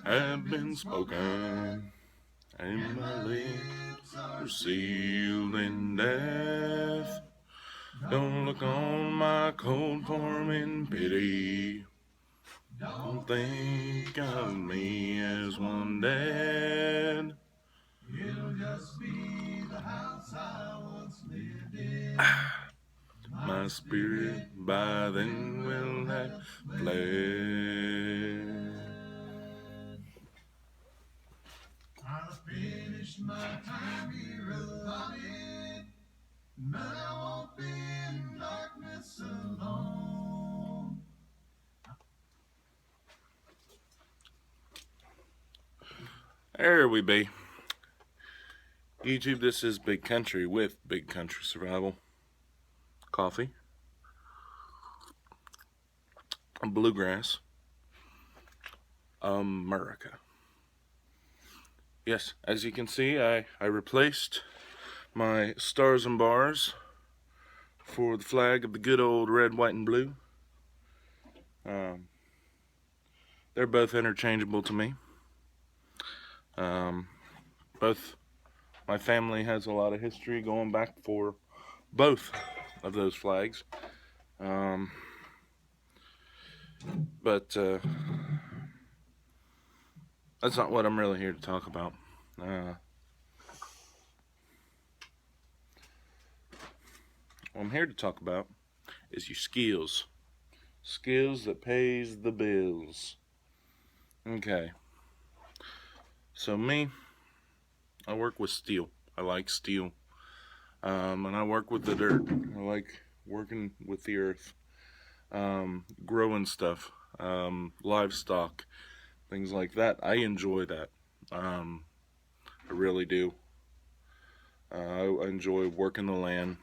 have been spoken, and my lips are sealed in death. Don't look on my cold form in pity. Don't think of me as one dead. It'll just be the house I once lived in. My spirit by then will have fled. I'll finish my time here allotted, but I won't be in darkness alone. There we be. YouTube, this is Big Country with Big Country Survival. Coffee. Bluegrass. America. Yes, as you can see, I replaced my stars and bars for the flag of the good old red, white, and blue. They're both interchangeable to me. Both, my family has a lot of history going back for both of those flags. But that's not what I'm really here to talk about. What I'm here to talk about is your skills. Skills that pays the bills. Okay. So me, I work with steel. I like steel. And I work with the dirt. I like working with the earth. Growing stuff. Livestock. Things like that. I enjoy that. I really do. I enjoy working the land.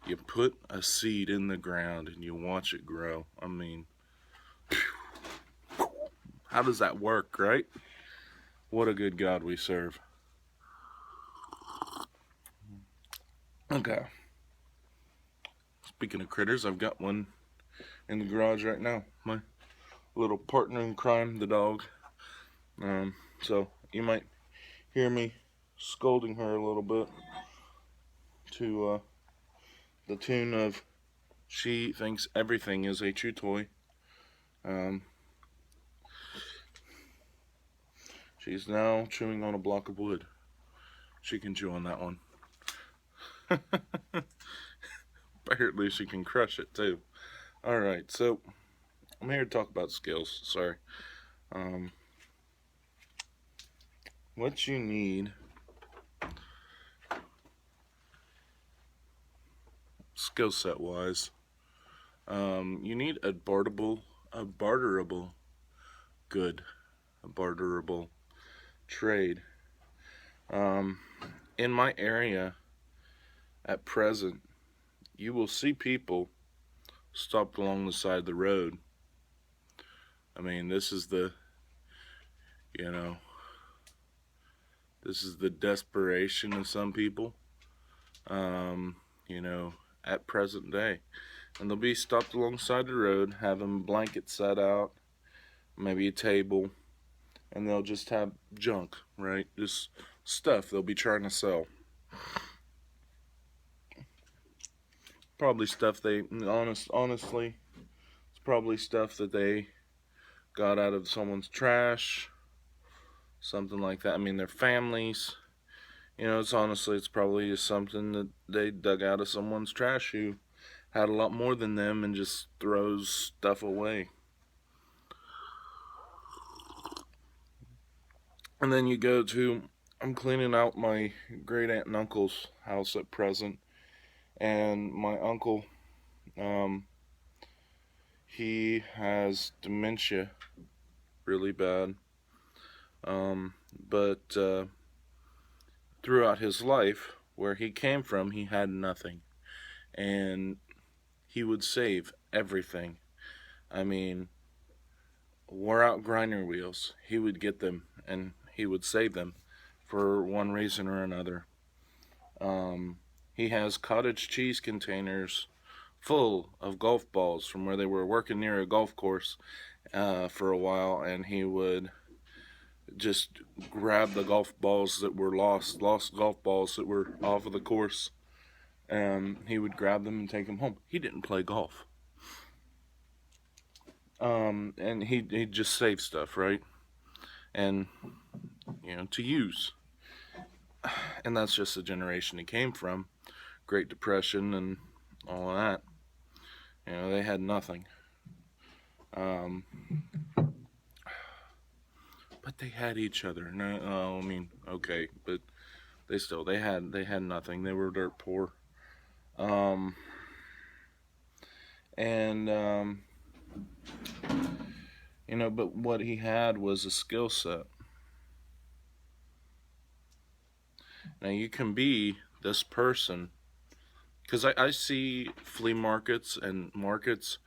You put a seed in the ground and you watch it grow. I mean, how does that work, right? What a good God we serve. Okay. Speaking of critters, I've got one in the garage right now. My little partner in crime, the dog. So you might hear me scolding her a little bit to the tune of she thinks everything is a chew toy. She's now chewing on a block of wood. She can chew on that one. Apparently she can crush it too. Alright, so I'm here to talk about skills. Sorry. What you need skill set wise, you need a barterable good, a barterable trade. In my area at present, you will see people stopped along the side of the road. I mean, this is the, this is the desperation of some people, at present day. And they'll be stopped alongside the road, having blankets set out, maybe a table, and they'll just have junk, right? Just stuff they'll be trying to sell. Probably stuff they, honestly, it's probably stuff that they got out of someone's trash, something like that. I mean, their families, it's probably just something that they dug out of someone's trash who had a lot more than them and just throws stuff away. And then you go to, I'm cleaning out my great aunt and uncle's house at present, and my uncle, he has dementia really bad, but throughout his life, where he came from, he had nothing, and he would save everything. I mean, wore out grinder wheels, he would get them and he would save them for one reason or another. He has cottage cheese containers full of golf balls from where they were working near a golf course for a while, and he would just grab the golf balls that were lost golf balls that were off of the course, and he would grab them and take them home. He didn't play golf. And he'd just save stuff, right? And, to use. And that's just the generation he came from. Great Depression and all that. They had nothing. But they had each other. No, okay, but they had nothing. They were dirt poor. But what he had was a skill set. Now you can be this person, because I see flea markets and markets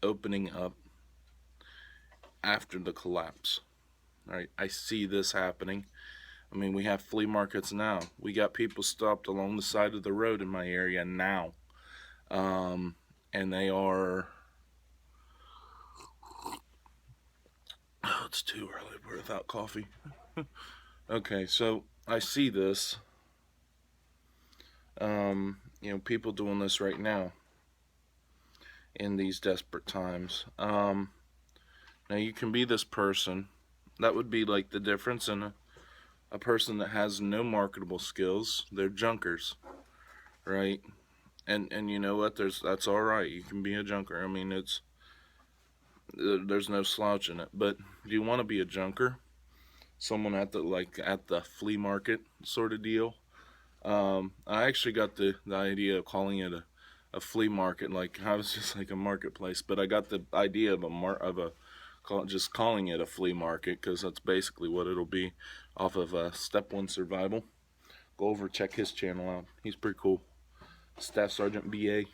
opening up after the collapse. Right? I see this happening. We have flea markets now. We got people stopped along the side of the road in my area now. And they are... Oh, it's too early without coffee. Okay, so I see this. People doing this right now in these desperate times. Now you can be this person. That would be like the difference in a person that has no marketable skills. They're junkers, right? And you know what? That's all right. You can be a junker. There's no slouch in it. But do you want to be a junker? Someone at the flea market sort of deal. I actually got the idea of calling it a flea market. Like, I was just like a marketplace, but I got the idea of just calling it a flea market, because that's basically what it'll be, off of Step 1 Survival. Go over, check his channel out. He's pretty cool. Staff Sergeant BA.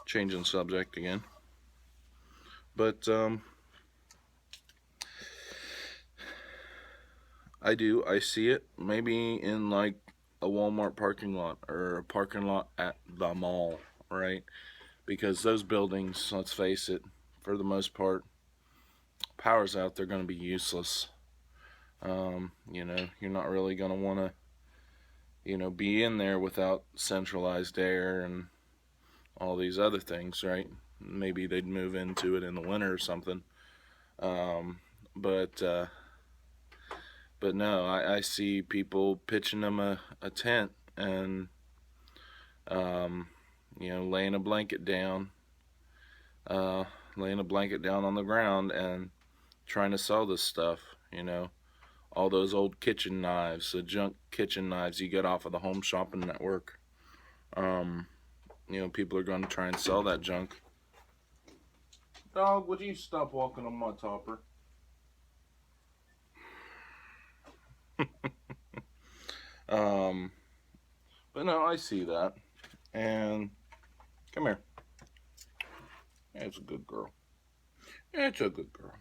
Changing subject again. But I see it maybe in like a Walmart parking lot or a parking lot at the mall, right? Because those buildings, let's face it, for the most part, power's out, they're going to be useless. You're not really going to want to, be in there without centralized air and all these other things, right? Maybe they'd move into it in the winter or something. But no, I see people pitching them a tent and, laying a blanket down on the ground and trying to sell this stuff, all those old kitchen knives, the junk kitchen knives you get off of the Home Shopping Network. People are going to try and sell that junk. Dog, would you stop walking on my topper? But no, I see that. And come here. It's a good girl. It's a good girl.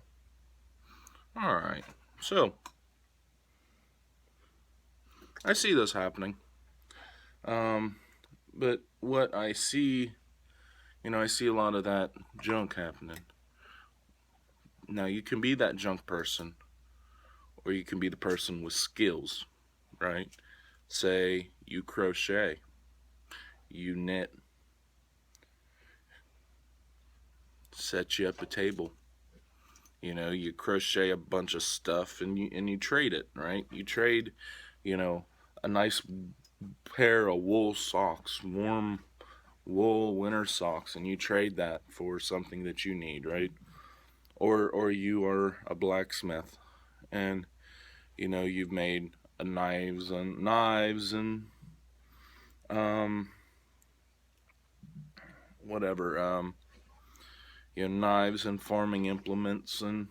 Alright. So, I see this happening. But what I see, I see a lot of that junk happening. Now, you can be that junk person, or you can be the person with skills, right? Say you crochet, you knit, set you up a table. You crochet a bunch of stuff and you trade it, right? You trade, a nice pair of wool socks, warm wool winter socks, and you trade that for something that you need, right? Or you are a blacksmith and you've made knives and whatever, knives and farming implements and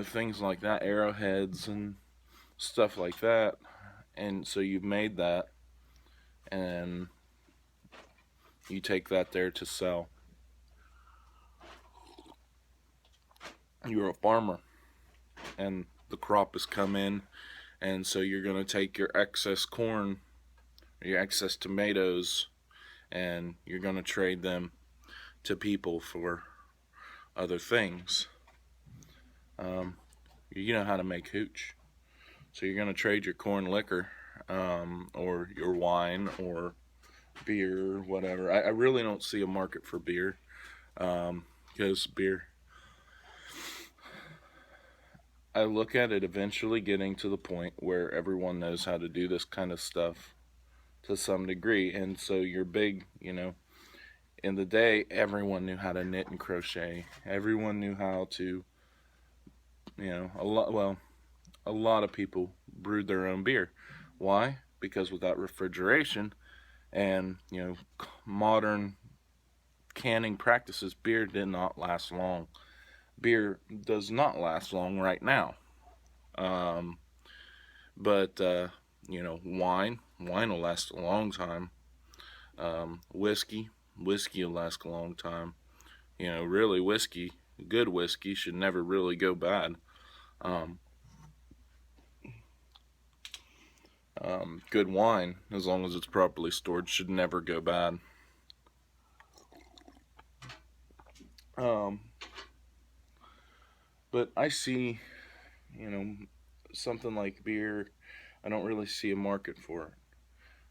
things like that, arrowheads and stuff like that. And so you've made that and you take that there to sell. You're a farmer and the crop has come in, and so you're going to take your excess corn, your excess tomatoes, and you're going to trade them to people for other things. You know how to make hooch. So you're going to trade your corn liquor, or your wine or beer, whatever. I really don't see a market for beer, because beer, I look at it eventually getting to the point where everyone knows how to do this kind of stuff to some degree. And so you're big, in the day, everyone knew how to knit and crochet. Everyone knew how to, a lot of people brewed their own beer. Why? Because without refrigeration and, modern canning practices, beer did not last long. Beer does not last long right now. Um, but, wine will last a long time. Whiskey will last a long time. Really, good whiskey should never really go bad. Good wine, as long as it's properly stored, should never go bad. But I see, something like beer, I don't really see a market for it.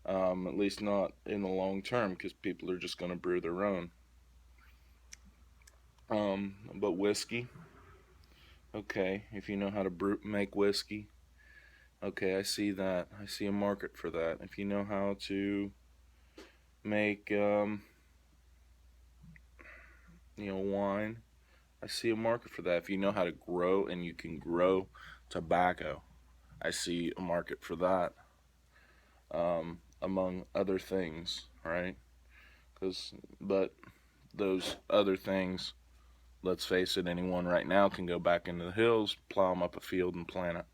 At least not in the long term, because people are just going to brew their own. But whiskey, okay, if you know how to make whiskey, okay, I see that. I see a market for that. If you know how to make, wine, I see a market for that. If you know how to grow and you can grow tobacco, I see a market for that, among other things, right? But those other things, let's face it, anyone right now can go back into the hills, plow them up a field, and plant it.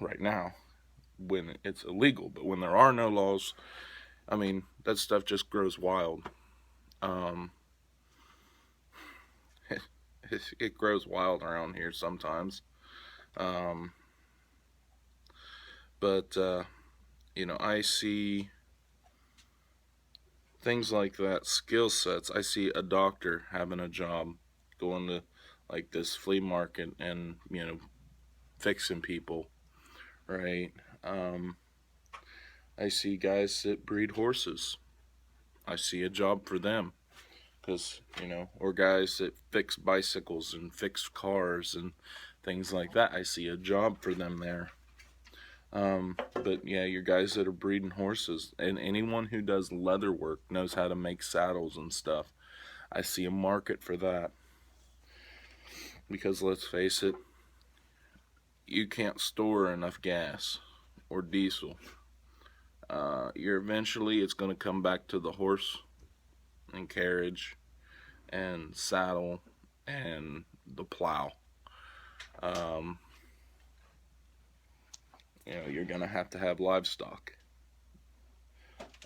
Right now, when it's illegal, but when there are no laws, I mean, that stuff just grows wild. Um, it grows wild around here sometimes. Um, but, I see things like that, skill sets. I see a doctor having a job, going to like this flea market and, fixing people, right? I see guys that breed horses. I see a job for them, because, or guys that fix bicycles and fix cars and things like that. I see a job for them there. But yeah, your guys that are breeding horses, and anyone who does leather work knows how to make saddles and stuff. I see a market for that, because let's face it, you can't store enough gas or diesel. It's going to come back to the horse and carriage and saddle and the plow. Um, you're going to have livestock.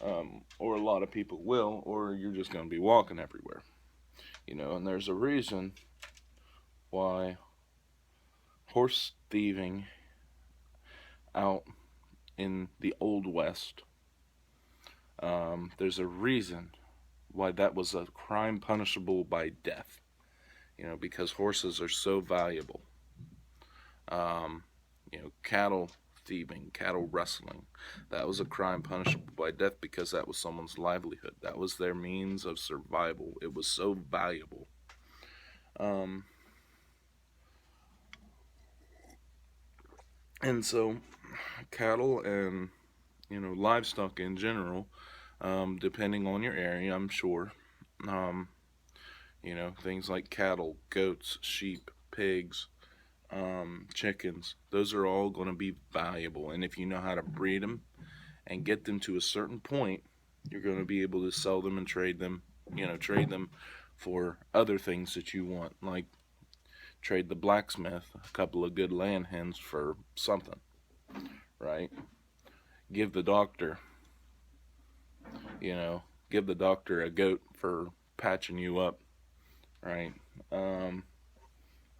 Or a lot of people will, or you're just going to be walking everywhere. And there's a reason why horse thieving out in the Old West, there's a reason why that was a crime punishable by death. Because horses are so valuable. Cattle thieving, cattle rustling, that was a crime punishable by death, because that was someone's livelihood. That was their means of survival. It was so valuable. And so cattle and, livestock in general, depending on your area, I'm sure, things like cattle, goats, sheep, pigs, chickens, those are all going to be valuable. And if you know how to breed them and get them to a certain point, you're going to be able to sell them and trade them for other things that you want, like trade the blacksmith a couple of good land hens for something, right? Give the doctor, a goat for patching you up, right?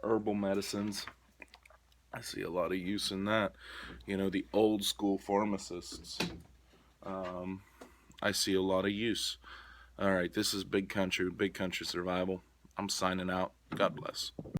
Herbal medicines, I see a lot of use in that. The old school pharmacists. I see a lot of use. Alright, this is Big Country Survival. I'm signing out. God bless.